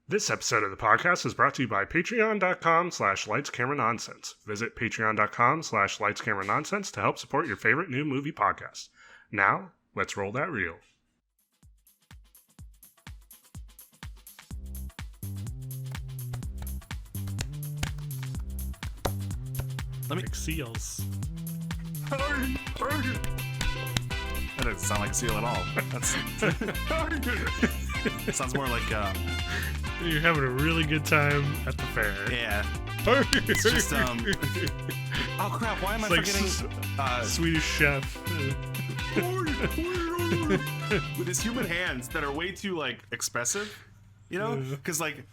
This episode of the podcast is brought to you by patreon.com/lightscameranonsense. Visit patreon.com/lightscameranonsense to help support your favorite new movie podcast. Now, let's roll that reel. Let me Like seals. That doesn't sound like a seal at all. That sounds more like You're having a really good time at the fair. yeah. It's just oh crap! Why am I It's like forgetting Swedish Chef. with his human hands that are way too like expressive? You know, because like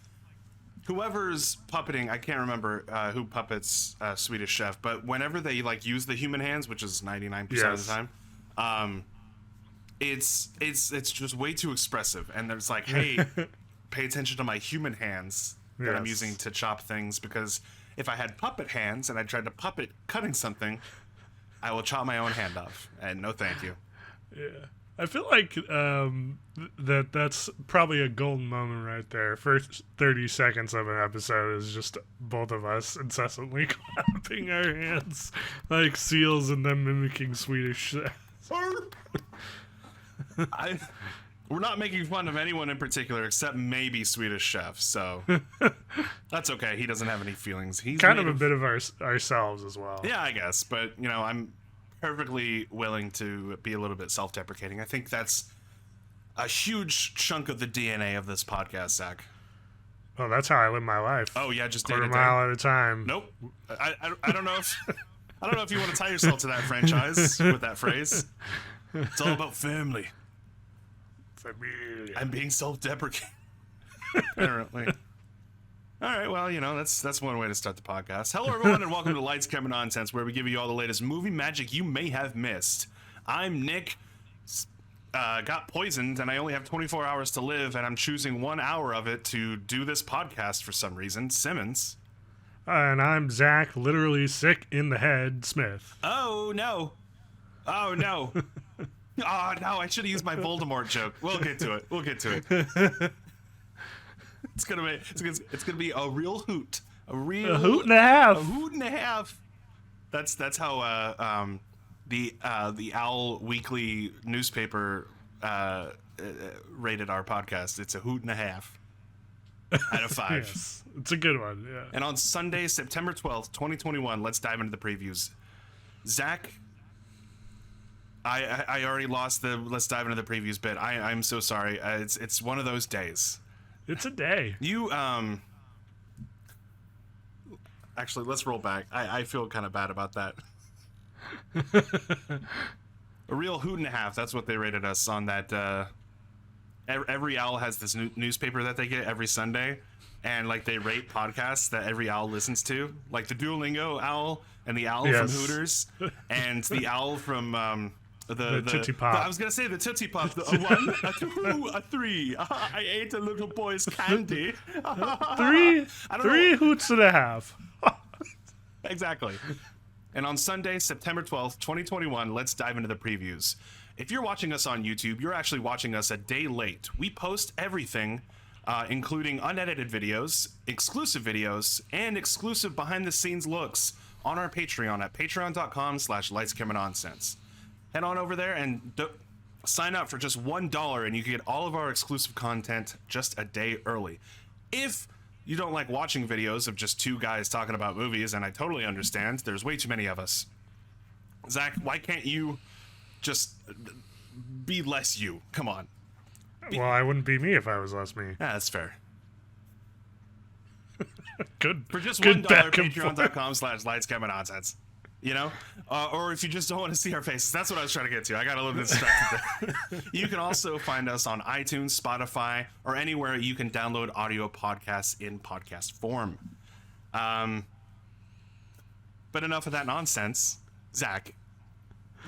whoever's puppeting, I can't remember who puppets Swedish Chef, but whenever they like use the human hands, which is 99% of the time, it's just way too expressive, and there's like, hey, pay attention to my human hands that I'm using to chop things, because if I had puppet hands and I tried to puppet cutting something, I will chop my own hand off, and no thank you. Yeah. I feel like that's probably a golden moment right there. First 30 seconds of an episode is just both of us incessantly clapping our hands like seals and then mimicking Swedish chefs. We're not making fun of anyone in particular except maybe Swedish Chef, so that's okay. He doesn't have any feelings. He's kind of a bit of ourselves as well. Yeah, I guess, but you know, I'm perfectly willing to be a little bit self-deprecating. I think that's a huge chunk of the DNA of this podcast, Zach. Oh, that's how I live my life. Oh yeah, just quarter day-to-day. mile at a time. Nope. I don't know if I don't know if you want to tie yourself to that franchise with that phrase. It's all about family. I'm being self-deprecating. Apparently. All right, well, you know, that's one way to start the podcast. Hello, everyone, and welcome to Lights, Camera, Nonsense, where we give you all the latest movie magic you may have missed. I'm Nick. Got poisoned, and I only have 24 hours to live, and I'm choosing 1 hour of it to do this podcast for some reason. Simmons. And I'm Zach, literally sick in the head, Smith. Oh, no. Oh, no. Oh, no, I should have used my Voldemort joke. We'll get to it. It's gonna be a real hoot. A hoot and a half. A hoot and a half. That's how the Owl Weekly newspaper rated our podcast. It's a hoot and a half out of 5. Yes, it's a good one. Yeah. And on Sunday, September 12th, 2021, let's dive into the previews. Zach, I already lost the let's dive into the previews bit. I'm so sorry. It's one of those days. It's a day. You actually, let's roll back. I feel kind of bad about that. A real hoot and a half. That's what they rated us on that. Every owl has this newspaper that they get every Sunday, and like they rate podcasts that every owl listens to, like the Duolingo owl and the owl from Hooters and the owl from the Tootsie Pop. I was gonna say the Tootsie Pop. A 1, a 2, a 3. I ate a little boy's candy. Three hoots and a half. Exactly. And on Sunday, September 12th, 2021, let's dive into the previews. If you're watching us on YouTube, you're actually watching us a day late. We post everything, including unedited videos, exclusive videos, and exclusive behind-the-scenes looks on our Patreon at patreon.com/lightscameranonsense. Head on over there and sign up for just $1, and you can get all of our exclusive content just a day early. If you don't like watching videos of just two guys talking about movies, and I totally understand, there's way too many of us. Zach, why can't you just be less you? Come on. Well, I wouldn't be me if I was less me. Yeah, that's fair. Good. For just good $1, patreon.com/lightscameranonsense. You know, or if you just don't want to see our faces, that's what I was trying to get to. I got a little bit distracted there. You can also find us on iTunes, Spotify, or anywhere you can download audio podcasts in podcast form. But enough of that nonsense. Zach,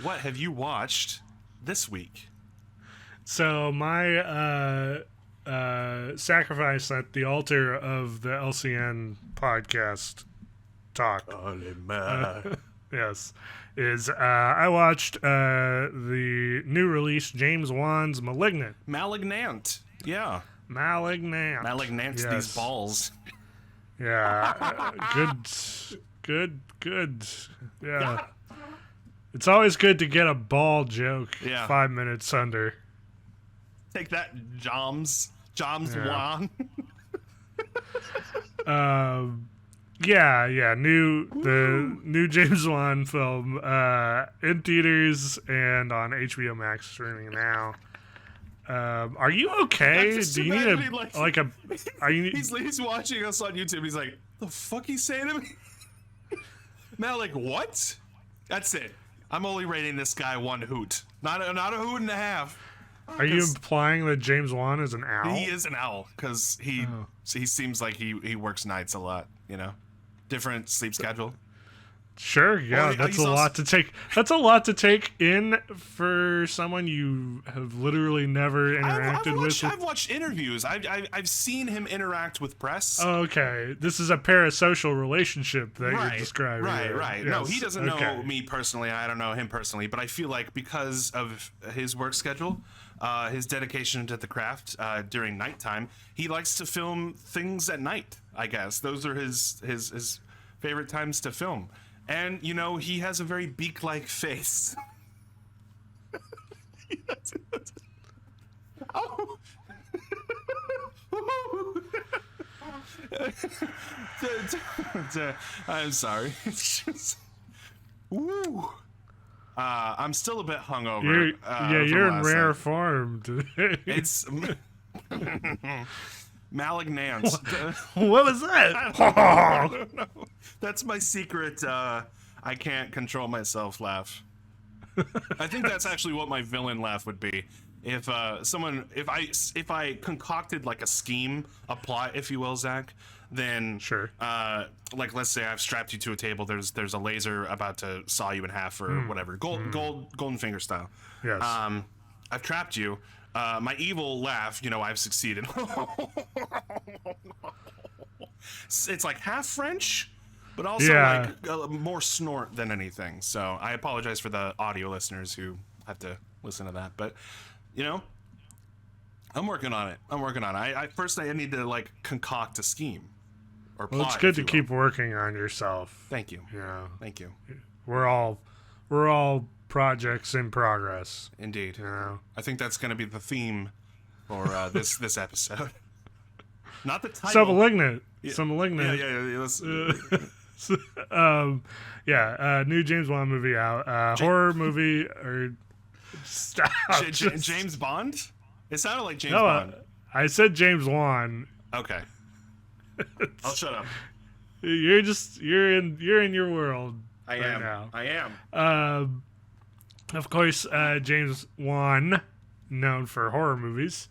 what have you watched this week? So my sacrifice at the altar of the LCN podcast talk. Yes, is I watched the new release James Wan's Malignant. Malignant, yeah. Malignant. Malignant Yes. these balls. Yeah. Good. Yeah. It's always good to get a ball joke. Yeah. 5 minutes under. Take that, Joms. Joms Yeah. Wan. Yeah. The new James Wan film in theaters and on HBO Max streaming now. Are you okay? Just Do you need imagine, Are you? He's watching us on YouTube. He's like, the fuck he saying to me? Malik, what? That's it. I'm only rating this guy 1 hoot. Not a hoot and a half. Are you implying that James Wan is an owl? He is an owl because he seems like he works nights a lot. Different sleep schedule. Sure, yeah, that's a lot to take. That's a lot to take in for someone you have literally never interacted with. I've watched interviews. I've seen him interact with press. Oh, okay, this is a parasocial relationship that you're describing. Right. Yes. No, he doesn't know me personally. I don't know him personally, but I feel like because of his work schedule, his dedication to the craft during nighttime, he likes to film things at night. I guess those are his favorite times to film. And, he has a very beak-like face. Oh. I'm sorry. It's just... Woo. I'm still a bit hungover. You're in rare night. form today. It's... Malignant. What was that? I don't know. That's my secret. I can't control myself laugh. I think that's actually what my villain laugh would be. If I concocted like a scheme, a plot, if you will, Zach, then Sure. Like let's say I've strapped you to a table. There's a laser about to saw you in half or whatever. Golden Finger style. Yes. I've trapped you. My evil laugh, I've succeeded. It's like half French, but also like more snort than anything. So I apologize for the audio listeners who have to listen to that. But, I'm working on it. I first I need to like concoct a scheme or plot. Well, it's good to keep working on yourself. Thank you. Yeah. Thank you. We're all projects in progress. Indeed. Yeah. I think that's going to be the theme for this episode. Not the title. Some malignant. Yeah. New James Wan movie out. Horror movie or stop. James Bond? It sounded like James Bond. I said James Wan. Okay. I'll shut up. You're in your world. I am. Of course, James Wan, known for horror movies,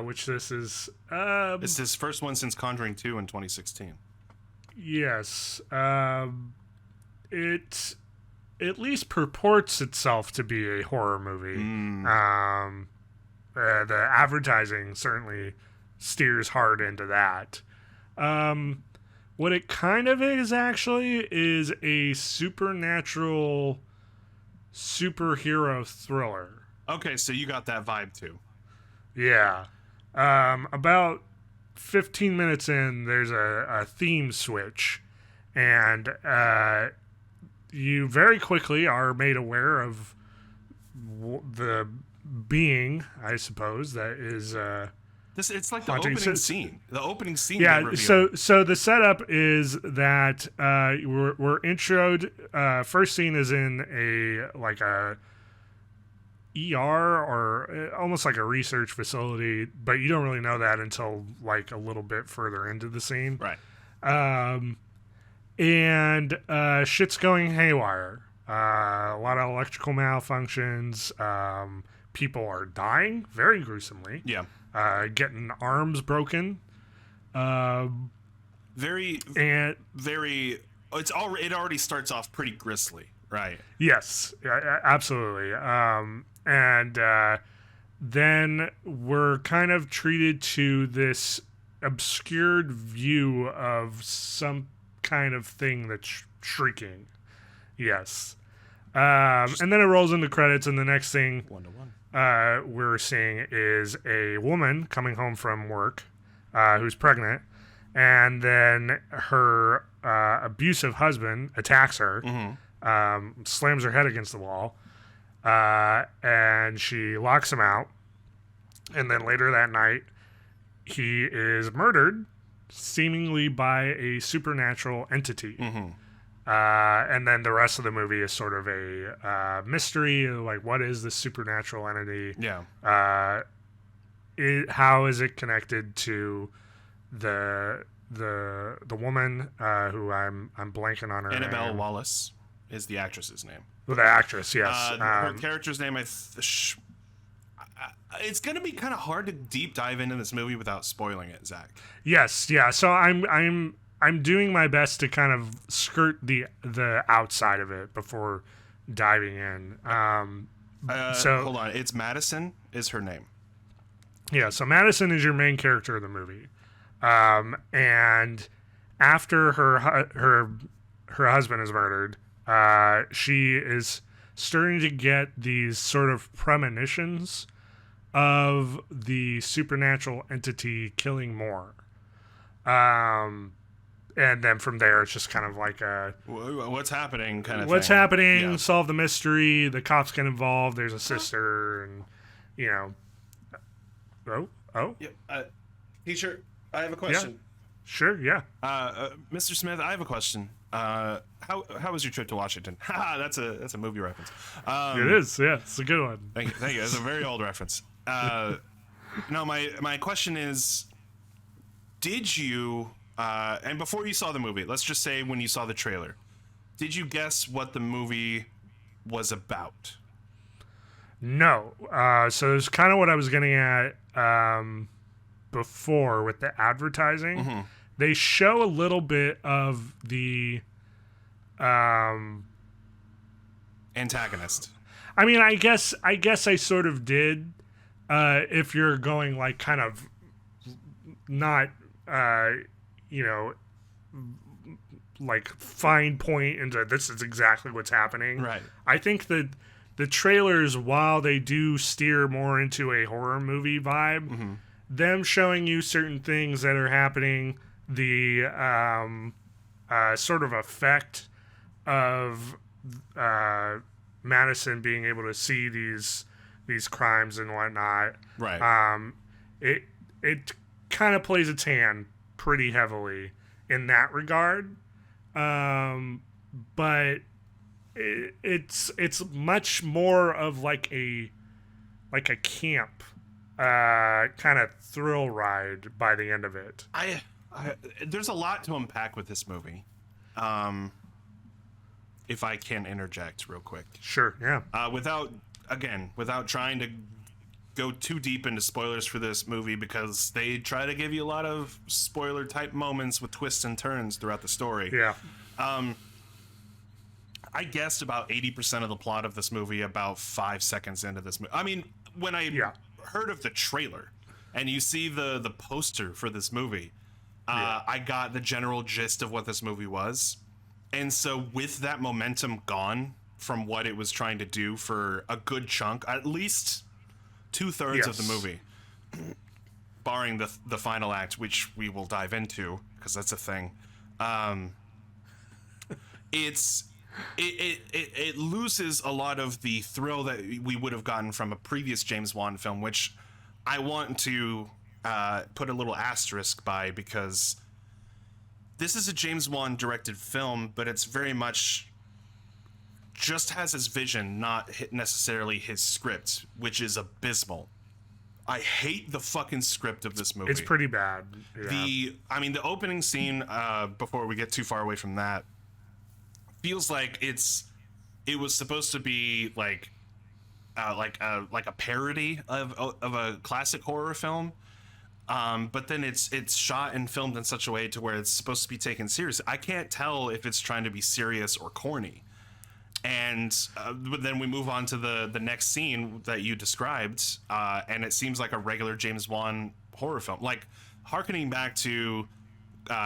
which this is. It's his first one since Conjuring 2 in 2016. Yes. It at least purports itself to be a horror movie. The advertising certainly steers hard into that. What it kind of is actually is a supernatural superhero thriller. Okay, so you got that vibe too. Yeah. About 15 minutes in, there's a theme switch, and you very quickly are made aware of the being, I suppose, that is... It's like the opening scene. The opening scene. Yeah. So the setup is that we're introed. First scene is in a ER or almost like a research facility, but you don't really know that until like a little bit further into the scene. Right. And shit's going haywire. A lot of electrical malfunctions. People are dying very gruesomely. Yeah. Getting arms broken. Very. It already starts off pretty grisly, right? Yes, absolutely. And then we're kind of treated to this obscured view of some kind of thing that's shrieking. Yes. And then it rolls into credits, and the next thing... 1-to-1. we're seeing is a woman coming home from work who's pregnant, and then her abusive husband attacks her, slams her head against the wall, and she locks him out. And then later that night, he is murdered, seemingly by a supernatural entity. And then the rest of the movie is sort of a mystery, like what is this supernatural entity? Yeah. How is it connected to the woman who I'm blanking on her Annabelle name. Wallace is the actress's name. Well, the actress, yes. Her character's name, it's going to be kind of hard to deep dive into this movie without spoiling it, Zach. Yes, yeah. So I'm doing my best to kind of skirt the outside of it before diving in. So hold on, it's Madison is her name. Yeah, so Madison is your main character of the movie, and after her husband is murdered, she is starting to get these sort of premonitions of the supernatural entity killing more. And then from there, it's just kind of like a what's happening kind of what's thing. happening, Yeah. solve the mystery. The cops get involved. There's a sister, and oh, Yeah, teacher, I have a question. sure, yeah. Mr. Smith, I have a question. How was your trip to Washington? Haha, that's a movie reference. It is, yeah, it's a good one. Thank you. It's a very old reference. No, my question is, did you and before you saw the movie, let's just say when you saw the trailer, did you guess what the movie was about? No, so it's kind of what I was getting at before with the advertising. Mm-hmm. They show a little bit of the Antagonist. I mean, I guess I sort of did. If you're going like kind of not, like fine point into this is exactly what's happening. Right. I think that the trailers, while they do steer more into a horror movie vibe, them showing you certain things that are happening, the sort of effect of Madison being able to see these crimes and whatnot. Right. It kind of plays its hand pretty heavily in that regard. But it's much more of like a camp kind of thrill ride by the end of it. I there's a lot to unpack with this movie. If I can interject real quick. Sure, yeah. Without trying to go too deep into spoilers for this movie, because they try to give you a lot of spoiler type moments with twists and turns throughout the story. Yeah. I guessed about 80% of the plot of this movie about 5 seconds into this movie. I mean, when I heard of the trailer and you see the poster for this movie, I got the general gist of what this movie was. And so with that momentum gone from what it was trying to do for a good chunk, at least 2/3 of the movie, barring the final act, which we will dive into because that's a thing. It loses a lot of the thrill that we would have gotten from a previous James Wan film, which I want to put a little asterisk by, because this is a James Wan directed film, but it's very much just has his vision, not necessarily his script, which is abysmal. I hate the fucking script of this movie. It's pretty bad. Yeah. The opening scene, before we get too far away from that, feels like it was supposed to be like a parody of a classic horror film. But then it's shot and filmed in such a way to where it's supposed to be taken seriously. I can't tell if it's trying to be serious or corny. And but then we move on to the next scene that you described, and it seems like a regular James Wan horror film, like harkening back to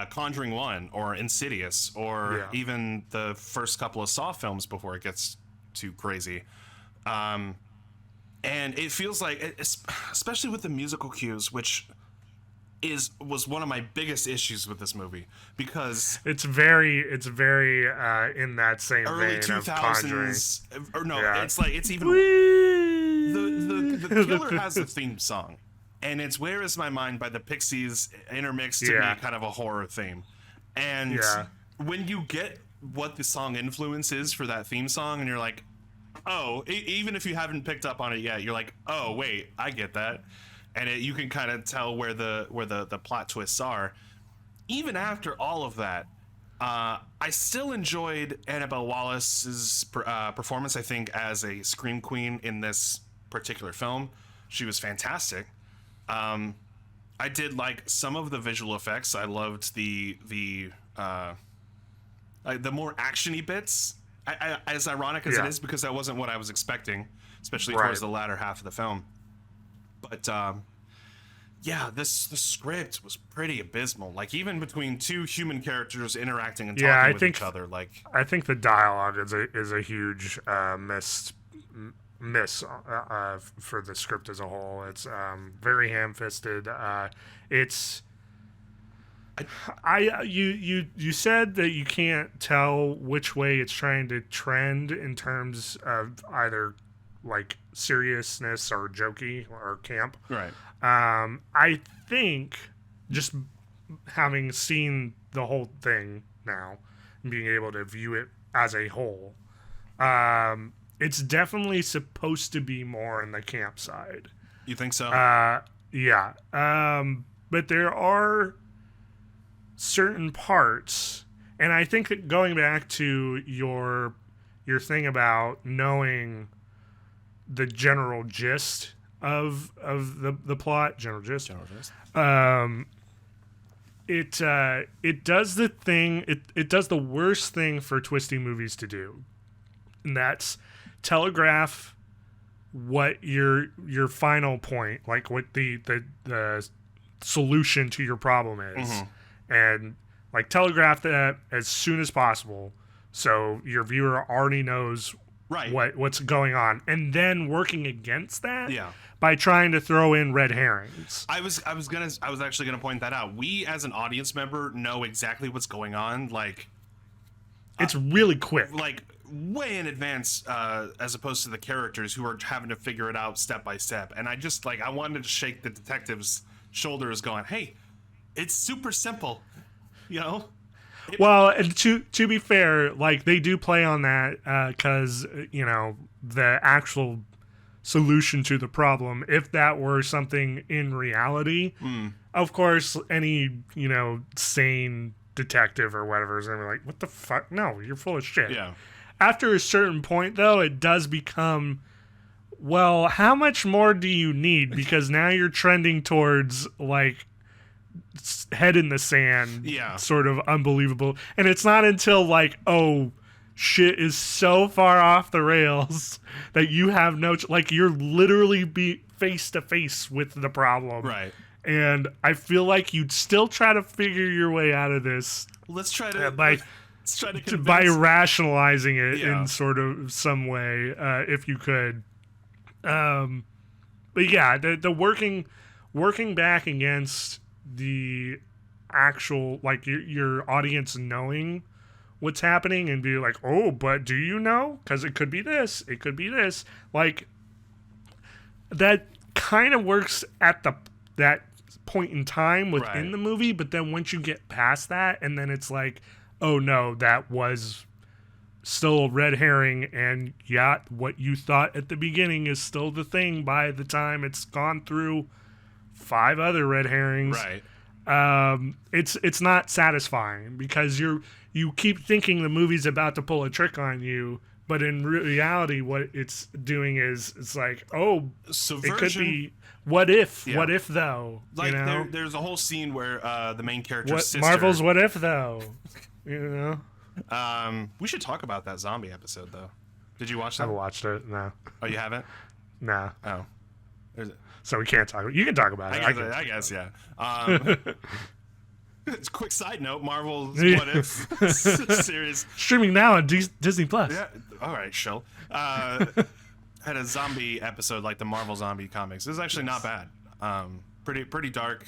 Conjuring 1 or Insidious, or even the first couple of Saw films before it gets too crazy. and it feels like, especially with the musical cues, which was one of my biggest issues with this movie, because it's very in that same early vein of Conjuring. 2000s, or no, Yeah. it's even the killer has a theme song, and it's "Where Is My Mind" by the Pixies intermixed to Yeah. be kind of a horror theme. And Yeah. when you get what the song influence is for that theme song, and you're like, oh, even if you haven't picked up on it yet, you're like, oh wait, I get that. And you can kind of tell where the plot twists are. Even after all of that, I still enjoyed Annabelle Wallis's performance, I think, as a scream queen in this particular film. She was fantastic. I did like some of the visual effects. I loved the more actiony bits. As ironic as it is, because that wasn't what I was expecting, especially towards the latter half of the film. But yeah, the script was pretty abysmal. Like, even between two human characters interacting and talking with each other, like, I think the dialogue is a huge miss for the script as a whole. It's very ham-fisted. It's you said that you can't tell which way it's trying to trend in terms of either like seriousness or jokey or camp. right. I think, just having seen the whole thing now and being able to view it as a whole, it's definitely supposed to be more in the camp side. You think so? Yeah. But there are certain parts, and I think that going back to your thing about knowing the general gist of the plot, general gist. It does the thing. It does the worst thing for twisty movies to do, and that's telegraph what your final point, like what the solution to your problem is, and like telegraph that as soon as possible, so your viewer already knows what's going on, and then working against that. Yeah. By trying to throw in red herrings. I was actually gonna point that out. We, as an audience member, know exactly what's going on. Like, it's really quick. Like, way in advance, as opposed to the characters who are having to figure it out step by step. And I just, like, I wanted to shake the detective's shoulders, going, "Hey, it's super simple," you know. Well, and to be fair, like, they do play on that because you know, the actual solution to the problem, if that were something in reality, of course any, you know, sane detective or whatever is gonna be like, what the fuck, no, you're full of shit. Yeah. After a certain point, though, it does become, well, how much more do you need? Because now you're trending towards, like, head in the sand, sort of unbelievable. And it's not until, like, oh, shit is so far off the rails that you have no like, you're literally be face to face with the problem, right? And I feel like you'd still try to figure your way out of this. Let's try to by rationalizing it in sort of some way, if you could. But yeah, the working back against the actual, like, your audience knowing what's happening and be like, oh, but do you know? Because it could be this. It could be this. Like, that kind of works at that point in time within the movie, but then once you get past that, and then it's like, oh no, that was still a red herring, and yeah, what you thought at the beginning is still the thing by the time it's gone through 5 other red herrings. Right. It's not satisfying, because you keep thinking the movie's about to pull a trick on you, but in reality what it's doing is, it's like, oh, subversion. It could be what if though, like, you know? there's a whole scene where the main character's sister, Marvel's what if though, you know. We should talk about that zombie episode though. Did you watch that? I haven't watched it. No. Oh, you haven't? No. Oh. So we can't talk. You can talk about it. I guess, yeah. It's a quick side note. Marvel's What If series streaming now on Disney Plus. Yeah. All right, Shill. had a zombie episode like the Marvel zombie comics. It was actually not bad. Pretty dark.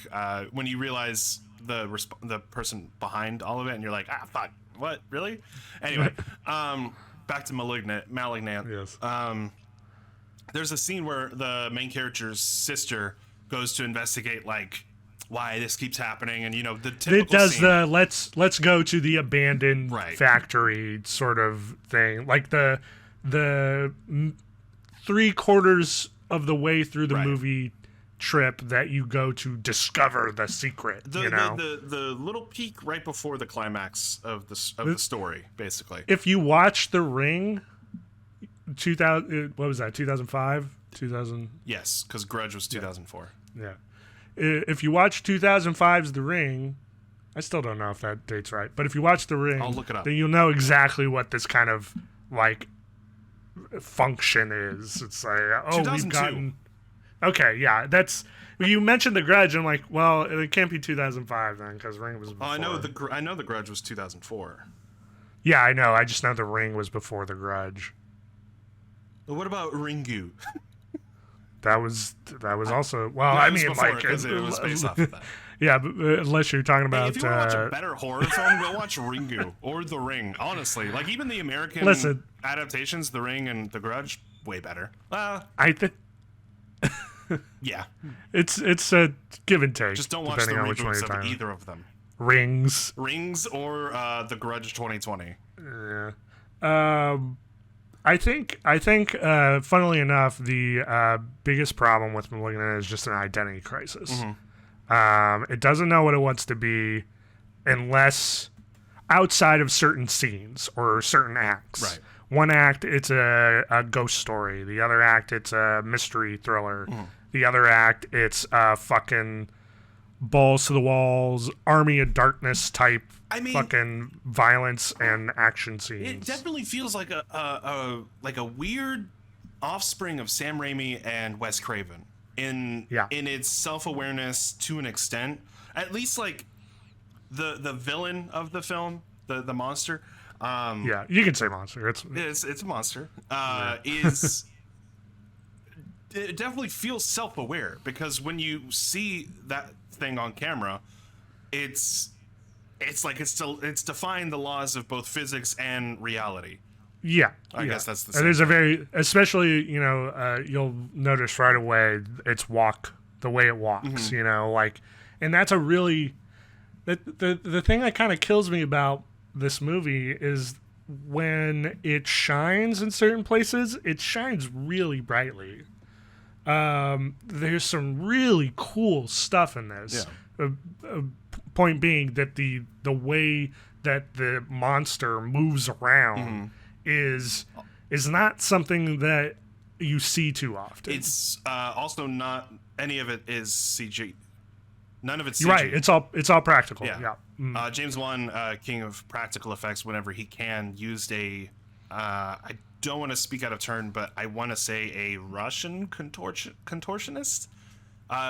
When you realize the person behind all of it, and you're like, ah, fuck, what, really? Anyway, back to Malignant. Yes. There's a scene where the main character's sister goes to investigate like why this keeps happening, and the typical it does scene. the let's go to the abandoned Right. factory sort of thing, like the 3/4 of the way through the Right. movie trip that you go to discover the secret. The little peak right before the climax of the story, basically. If you watch The Ring, 2000, what was that? 2005, 2000. Yes, because Grudge was 2004. Yeah. If you watch 2005's The Ring, I still don't know if that date's right, but if you watch The Ring, I'll look it up. then you'll know exactly what this kind of like function is. It's like, oh, we've 2002. gotten. Okay, yeah, that's. You mentioned The Grudge, and I'm like, well, it can't be 2005 then, because Ring was before. Oh, I know the Grudge was 2004. Yeah, I know. I just know The Ring was before The Grudge. But what about Ringu? That was also well. No, I it was mean, before, like 'cause it was based off of that. Yeah, but, unless you're talking Hey, about. if you want to watch a better horror film, go watch Ringu or The Ring. Honestly, like even the American Listen. adaptations, The Ring and The Grudge, way better. I think Yeah. it's a give and take. Just don't watch the depending on which one reboots you're of talking about. either of them. Rings. Rings or The Grudge 2020. Yeah. I think. Funnily enough, the biggest problem with Malignant is just an identity crisis. Mm-hmm. It doesn't know what it wants to be, unless outside of certain scenes or certain acts. Right. One act, it's a ghost story. The other act, it's a mystery thriller. Mm-hmm. The other act, it's a fucking balls to the walls, Army of Darkness type fucking violence and action scenes. It definitely feels like a weird offspring of Sam Raimi and Wes Craven in its self-awareness to an extent. At least like the villain of the film, the monster. Yeah, you can say monster. It's a monster. Is it definitely feels self-aware, because when you see that thing on camera, it's defying the laws of both physics and reality. Yeah, I guess that's the And same. there's a very, especially you'll notice right away its walk, the way it walks. And that's a really the thing that kind of kills me about this movie is when it shines in certain places, it shines really brightly. There's some really cool stuff in this. Yeah. Point being that the way that the monster moves around is not something that you see too often. It's also not any of it is CG. None of it's CG. You're right. It's all practical. Yeah. James Wan, king of practical effects, whenever he can, used I don't want to speak out of turn, but I want to say a Russian contortionist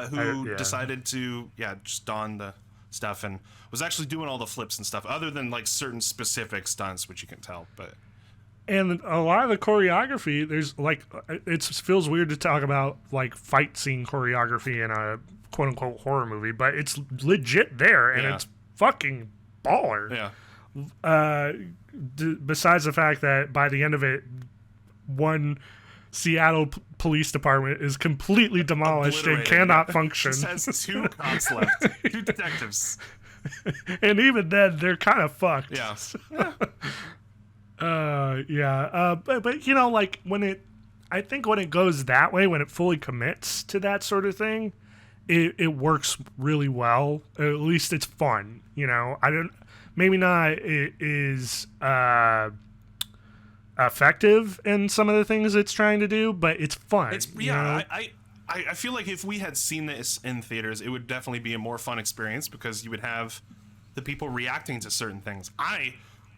who decided to just don the stuff and was actually doing all the flips and stuff, other than like certain specific stunts, which you can tell. But and a lot of the choreography, there's like, it feels weird to talk about like fight scene choreography in a quote unquote horror movie, but it's legit there and it's fucking baller. Yeah. Besides the fact that by the end of it, one Seattle police department is completely demolished and cannot function. Just has 2 cops left, 2 detectives. And even then, they're kind of fucked. Yeah. But like I think when it goes that way, when it fully commits to that sort of thing, it works really well. At least it's fun. Maybe not it is effective in some of the things it's trying to do, but it's fun. I feel like if we had seen this in theaters, it would definitely be a more fun experience, because you would have the people reacting to certain things. I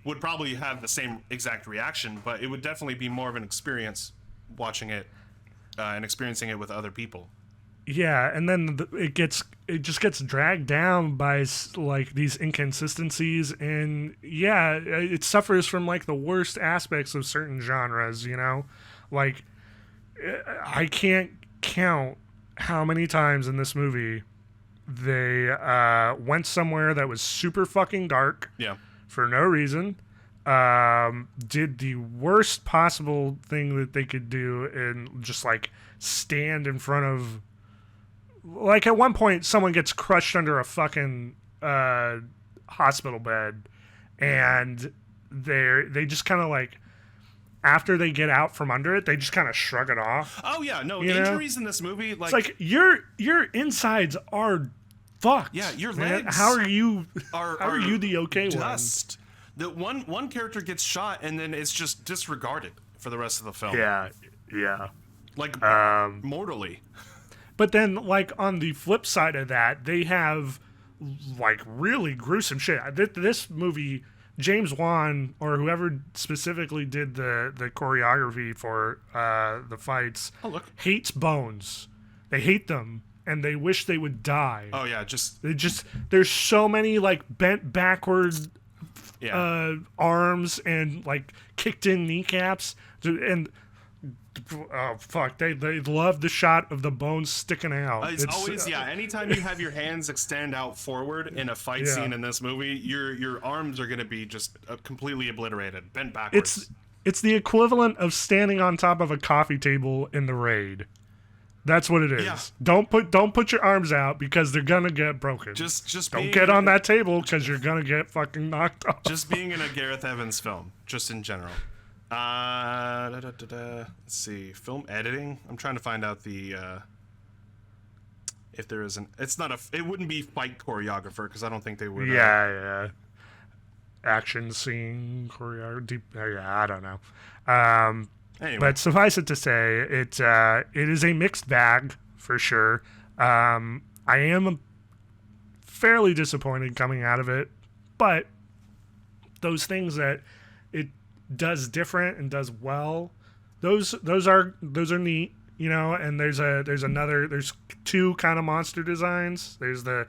would probably have the same exact reaction, but it would definitely be more of an experience watching it and experiencing it with other people. Yeah, and then it just gets dragged down by like these inconsistencies, and it suffers from like the worst aspects of certain genres. Like I can't count how many times in this movie they went somewhere that was super fucking dark Yeah. for no reason. Did the worst possible thing that they could do and just like stand in front of, like, at one point someone gets crushed under a fucking hospital bed, and they just kind of like, after they get out from under it, they just kind of shrug it off. Oh yeah, no, You know? injuries in this movie, like, It's like your insides are fucked. Yeah, your man. legs How are you are you the okay dust. The one character gets shot and then it's just disregarded for the rest of the film. one? Yeah. Like mortally. But then, like, on the flip side of that, they have like really gruesome shit. This movie, James Wan or whoever specifically did the choreography for the fights, Oh, look. hates bones. They hate them and they wish they would die. Oh yeah, just There's so many like bent backward yeah. arms and like kicked in kneecaps, and oh fuck, they love the shot of the bones sticking out. It's always anytime you have your hands extend out forward in a fight Yeah. scene in this movie, your arms are going to be just completely obliterated, bent backwards. It's the equivalent of standing on top of a coffee table in the Raid. That's what it is. Yeah. Don't put your arms out because they're gonna get broken. just don't being get on that table because you're gonna get fucking knocked off. Just being in a Gareth Evans film, just in general. Let's see, film editing. I'm trying to find out the if there is an. It's not a. It wouldn't be fight choreographer because I don't think they would. Yeah. Action scene choreography. Yeah, I don't know. Anyway, But suffice it to say, it is a mixed bag for sure. I am fairly disappointed coming out of it, but those things that it does different and does well, those are neat, you know. And there's two kind of monster designs. There's the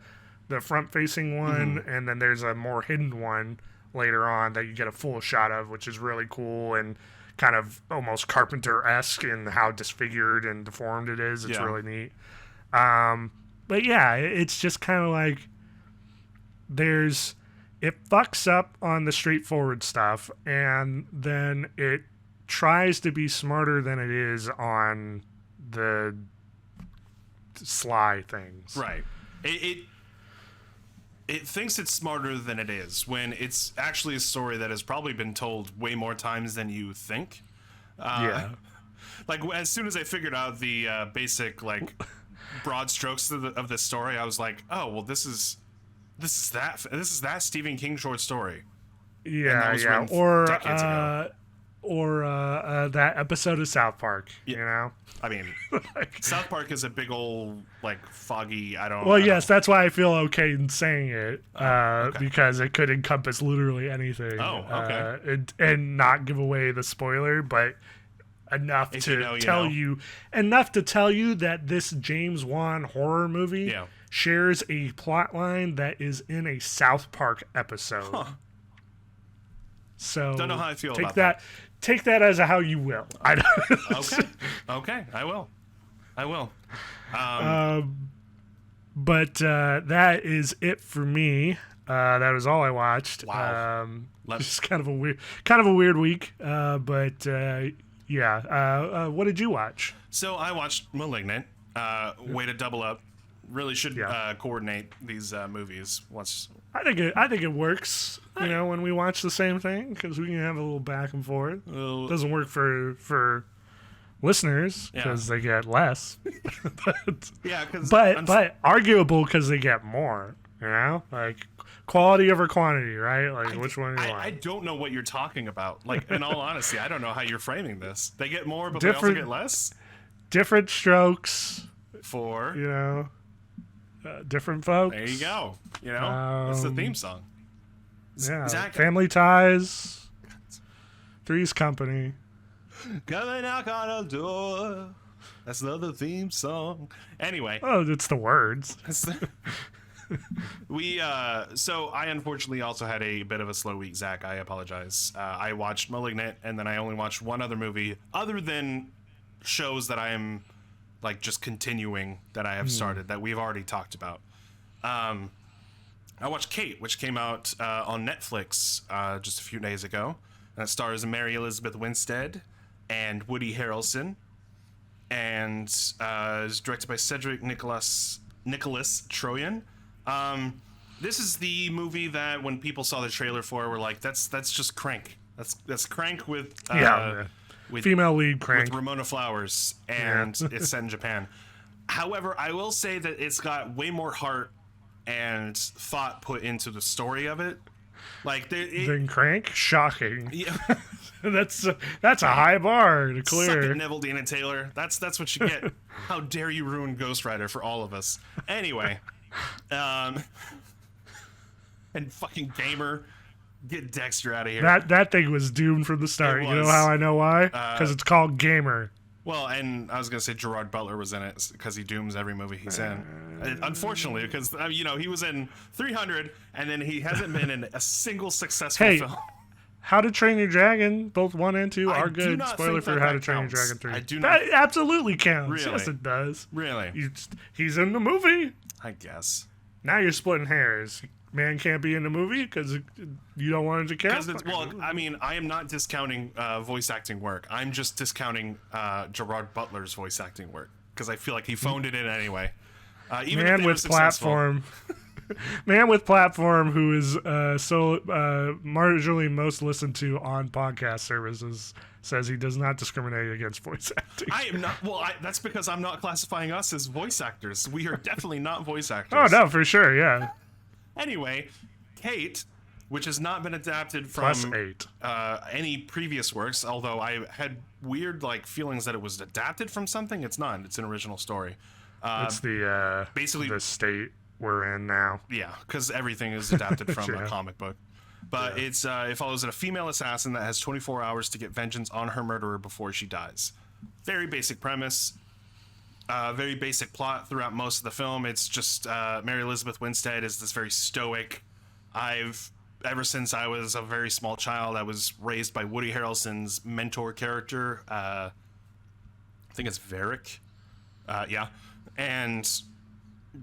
front facing one, and then there's a more hidden one later on that you get a full shot of, which is really cool and kind of almost Carpenter-esque in how disfigured and deformed it is. It's really neat. But yeah, it's just kind of like it fucks up on the straightforward stuff, and then it tries to be smarter than it is on the sly things. right. It thinks it's smarter than it is when it's actually a story that has probably been told way more times than you think. Yeah. Like as soon as I figured out the basic like broad strokes of the story, I was like, oh well, this is that Stephen King short story. Yeah, was yeah. written decades ago. Or that episode of South Park, you know? I mean, South Park is a big old like foggy. Well, yes, that's why I feel okay in saying it, because it could encompass literally anything. Oh, okay. And not give away the spoiler, but enough If to you know, you tell know. you that this James Wan horror movie shares a plot line that is in a South Park episode. Huh. So Don't know how I feel take about that. Take that as how you will. I don't. Okay, I will. But that is it for me. That was all I watched. Wow. Just kind of a weird week. But yeah. What did you watch? So I watched *Malignant*. Way to double up. Really should coordinate these movies once. I think it works. You know, when we watch the same thing, because we can have a little back and forth. It doesn't work for listeners because they get less. Yeah, but arguable because they get more. You know, like quality over quantity, right? Like which one do you want? I don't know what you're talking about. Like in all honesty, I don't know how you're framing this. They get more, but they also get less. Different strokes. For You know, different folks. there you go. You know, that's the theme song. Yeah, Zach, Family Ties. Three's Company. come and knock on a door. That's another theme song. Anyway. Oh, it's the words. So I unfortunately also had a bit of a slow week, Zach. I apologize. I watched *Malignant*, and then I only watched one other movie other than shows that I am like just continuing that I have started that we've already talked about. I watched Kate, which came out on Netflix just a few days ago. And it stars Mary Elizabeth Winstead and Woody Harrelson, and is directed by Cedric Nicholas Troyan. This is the movie that when people saw the trailer for, were like, that's just Crank. That's Crank with with female lead Crank. with Ramona Flowers, and it's set in Japan. However, I will say that it's got way more heart and thought put into the story of it. Like Then Crank, shocking. Yeah. that's a high bar to Suck clear. it, Neville Dana Taylor. That's what you get. How dare you ruin Ghost Rider for all of us? Anyway, and fucking Gamer, get Dexter out of here. That thing was doomed from the start. It You know was. how I know why? Because it's called Gamer. Well, and I was gonna say Gerard Butler was in it because he dooms every movie he's in. Unfortunately, because he was in 300, and then he hasn't been in a single successful Hey, film. How to Train Your Dragon, both 1 and 2 I are do good. not Spoiler think for that How that to Train Your counts. Dragon 3. I do not- That absolutely counts. Really? Yes, it does. Really? He's in the movie. I guess. Now you're splitting hairs. Man can't be in the movie because you don't want it to count. Well, I mean, I am not discounting voice acting work. I'm just discounting Gerard Butler's voice acting work because I feel like he phoned it in anyway. Even if Man they were with successful. platform. Man with platform who is marginally most listened to on podcast services says he does not discriminate against voice acting. I am not. Well, that's because I'm not classifying us as voice actors. We are definitely not voice Oh actors. no, for sure, yeah. Anyway, Kate, which has not been adapted from Plus 8. any previous works, although I had weird feelings that it was adapted from something. It's not. It's an original story. It's the basically- the state we're in now. Yeah, because everything is adapted from a Yeah. comic book. But it follows a female assassin that has 24 hours to get vengeance on her murderer before she dies. Very basic premise. Very basic plot throughout most of the film. It's just Mary Elizabeth Winstead is this very stoic. Ever since I was a very small child, I was raised by Woody Harrelson's mentor character. I think it's Varric. Yeah. And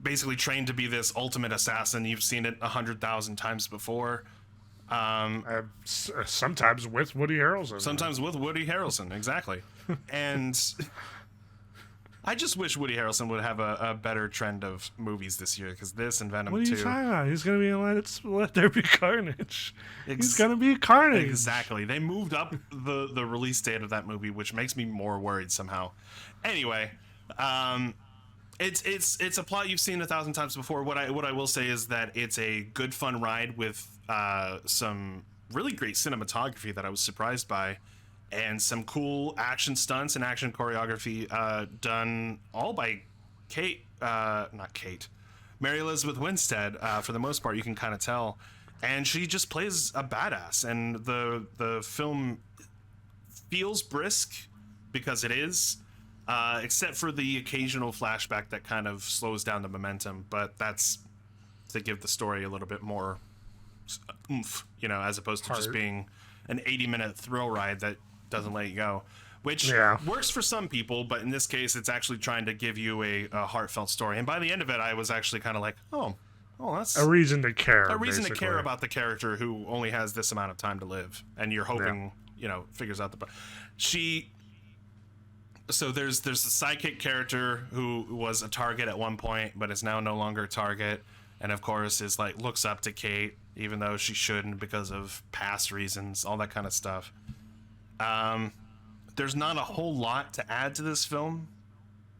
basically trained to be this ultimate assassin. You've seen it 100,000 times before. Sometimes with Woody Harrelson. Sometimes with Woody Harrelson, exactly. And I just wish Woody Harrelson would have a better trend of movies this year, because this and Venom What are 2. you talking about? He's gonna be in Let There Be Carnage. He's gonna be Carnage. Exactly. They moved up the release date of that movie, which makes me more worried somehow. Anyway, it's a plot you've seen 1,000 times before. What I will say is that it's a good fun ride with some really great cinematography that I was surprised by, and some cool action stunts and action choreography done all by Mary Elizabeth Winstead. For the most part, you can kind of tell, and she just plays a badass. And the film feels brisk because it is, except for the occasional flashback that kind of slows down the momentum. But that's to give the story a little bit more oomph, as opposed to just Heart. being an 80-minute thrill ride that doesn't let you go, which Yeah. works for some people, but in this case it's actually trying to give you a heartfelt story. And by the end of it, I was actually kind of like, oh, that's A reason to care. a reason to basically. care about the character who only has this amount of time to live, and you're hoping figures out so there's the sidekick character who was a target at one point but is now no longer a target, and of course is looks up to Kate even though she shouldn't because of past reasons, all that kind of stuff. There's not a whole lot to add to this film,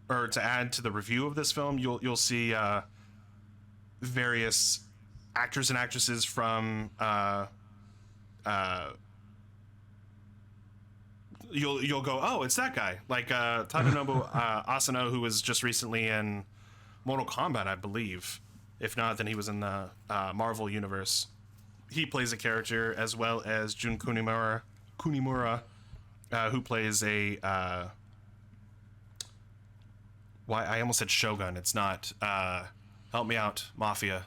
or to add to the review of this film. You'll see various actors and actresses from you'll go, oh, it's that guy, like Tadanobu Asano, who was just recently in Mortal Kombat, I believe. If not, then he was in the Marvel universe. He plays a character, as well as Jun Kunimura, who plays a I almost said Shogun. It's not. Help me out, Mafia.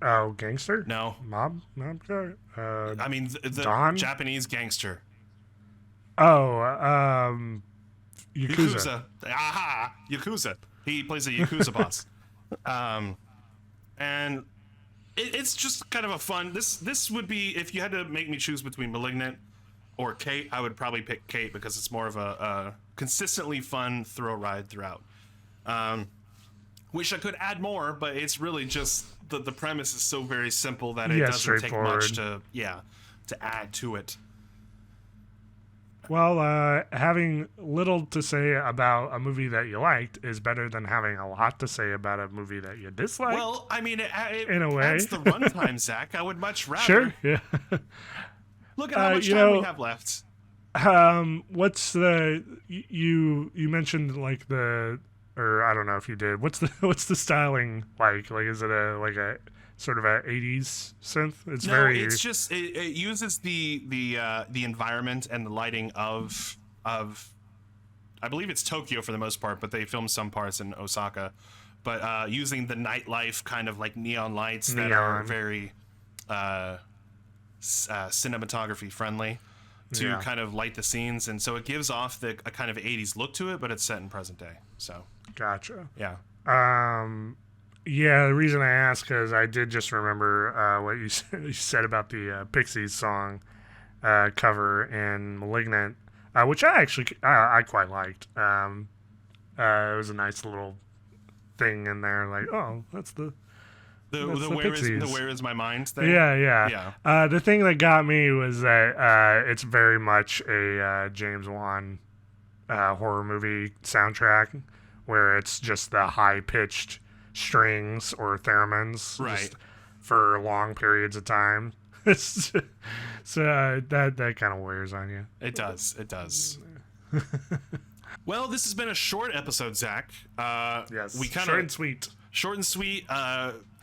Oh, gangster? No, Mob guy? I mean the Don? Japanese gangster. Oh, Yakuza. Aha! Yakuza. He plays a Yakuza boss. And it's just kind of a fun. This would be, if you had to make me choose between Malignant or Kate, I would probably pick Kate because it's more of a consistently fun thrill ride throughout. Wish I could add more, but it's really just the premise is so very simple that it doesn't take much to add to it. Well, having little to say about a movie that you liked is better than having a lot to say about a movie that you disliked. Well, I mean, in a way, adds the runtime, Zach. I would much rather. Sure. Yeah. Look at how much time we have left. What's the you mentioned like the, or I don't know if you did. What's the styling like? Like, is it a sort of a 80s synth? It's just it uses the environment and the lighting of I believe it's Tokyo for the most part, but they filmed some parts in Osaka. But using the nightlife kind of like neon lights that are very cinematography friendly to kind of light the scenes, and so it gives off a kind of 80s look to it, but it's set in present day. So gotcha. Yeah. Yeah, the reason I asked is I did just remember what you said about the Pixies song cover in Malignant, which I quite liked. It was a nice little thing in there, like, oh, that's the where is my mind thing? Yeah. The thing that got me was that it's very much a James Wan horror movie soundtrack, where it's just the high-pitched strings or theremins, right, for long periods of time. So that kind of wears on you. It does. Well, this has been a short episode, Zach. Yes, we short and sweet. Short and sweet.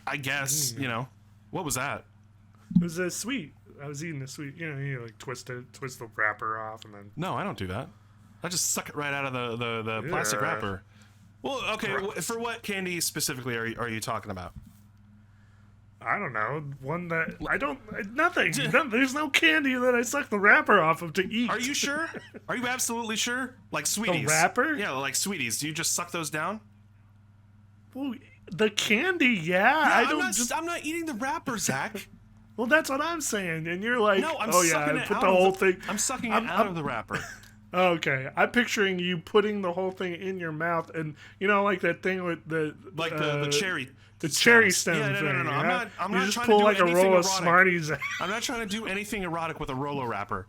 I guess what was that? It was a sweet. I was eating a sweet. You like twist the wrapper off and then. No, I don't do that. I just suck it right out of the plastic wrapper. Well, okay. For what candy specifically are you talking about? I don't know. One that I don't. Nothing. There's no candy that I suck the wrapper off of to eat. Are you sure? Are you absolutely sure? Like Sweeties. The wrapper? Yeah, like Sweeties. Do you just suck those down? Well, the candy, yeah. I'm not eating the wrapper, Zach. Well, that's what I'm saying, and you're like, no, I'm sucking it out the whole thing. I'm sucking it out of the wrapper. Okay, I'm picturing you putting the whole thing in your mouth, and like that thing with the cherry. The cherry stem thing. No. I'm not just trying pull to do like a anything roll erotic. of Smarties. I'm not trying to do anything erotic with a Rolo wrapper.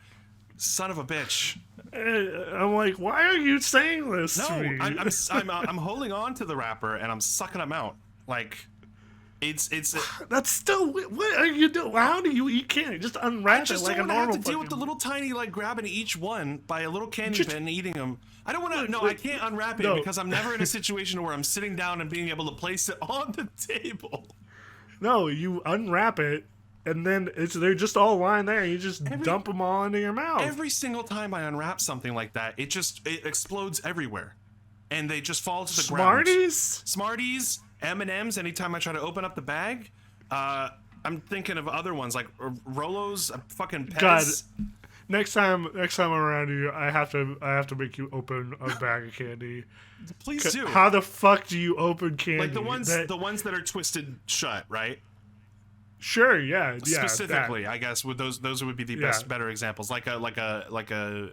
Son of a bitch. I'm like, why are you saying this to me? I'm holding on to the wrapper and I'm sucking them out. Like, it's. That's still. What are you doing? How do you eat candy? Just unwrap it like a normal. I just don't want to have to deal with the little tiny, like, grabbing each one by a little candy bin and eating them. I don't want to. No, I can't unwrap it because I'm never in a situation where I'm sitting down and being able to place it on the table. No, you unwrap it, and then they're just all lying there. And you just dump them all into your mouth. Every single time I unwrap something like that, it explodes everywhere, and they just fall to the ground. Smarties, M&Ms. Anytime I try to open up the bag, I'm thinking of other ones like Rolos, fucking Pez. God. Next time I'm around you, I have to make you open a bag of candy. Please do. How the fuck do you open candy? Like the ones that are twisted shut, right? Sure, yeah. Specifically, I guess with those would be the better examples. Like a a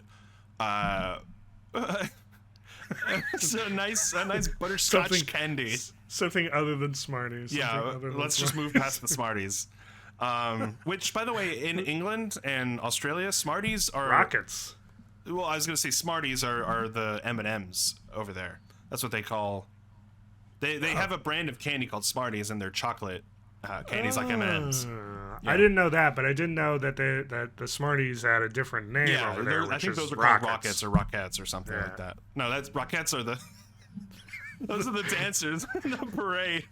nice butterscotch candy. Something other than Smarties. Yeah, let's just move past the Smarties. Which, by the way, in England and Australia, Smarties are rockets. Well, I was going to say Smarties are the M&Ms over there. That's what they call. They have a brand of candy called Smarties, and they're chocolate candies like M&Ms. Yeah. I didn't know that, but I didn't know that the Smarties had a different name over there. I think those are called Rockets or Rockettes or something like that. No, that's Rockettes are the. Those are the dancers in the parade.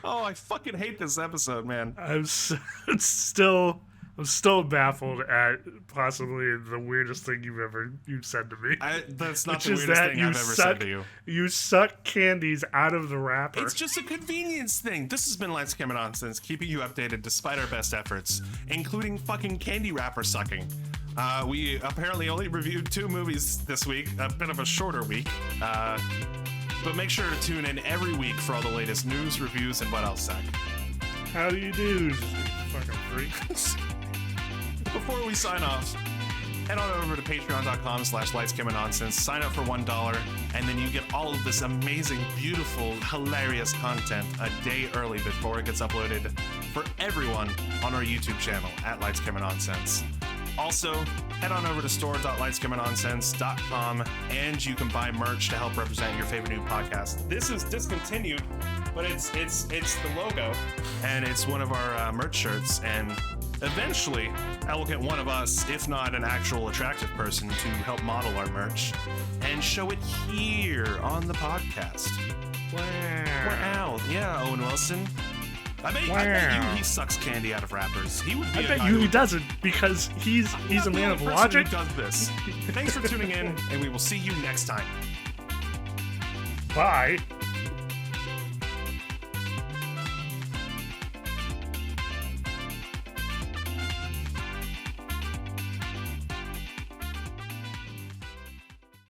Oh, I fucking hate this episode, man. I'm still I'm still baffled at possibly the weirdest thing you've said to me. That's not which the is weirdest that thing you I've ever said to you. You suck candies out of the wrapper. It's just a convenience thing. This has been Lights Camera Nonsense, keeping you updated despite our best efforts, including fucking candy wrapper sucking. We apparently only reviewed 2 movies this week, a bit of a shorter week. But make sure to tune in every week for all the latest news, reviews, and what else, Zach? How do you do, you fucking freaks? Before we sign off, head on over to patreon.com/lightscameranonsense, sign up for $1, and then you get all of this amazing, beautiful, hilarious content a day early before it gets uploaded for everyone on our YouTube channel at Lights Camera Nonsense. Also, head on over to store.lightscameranonsense.com and you can buy merch to help represent your favorite new podcast. This is discontinued, but it's the logo, and it's one of our merch shirts, and eventually I will get one of us, if not an actual attractive person, to help model our merch and show it here on the podcast. Wow. Yeah, Owen Wilson. I bet you he sucks candy out of wrappers. He would be. I bet you he doesn't, because he's a man of logic. Who does this. Thanks for tuning in, and we will see you next time. Bye.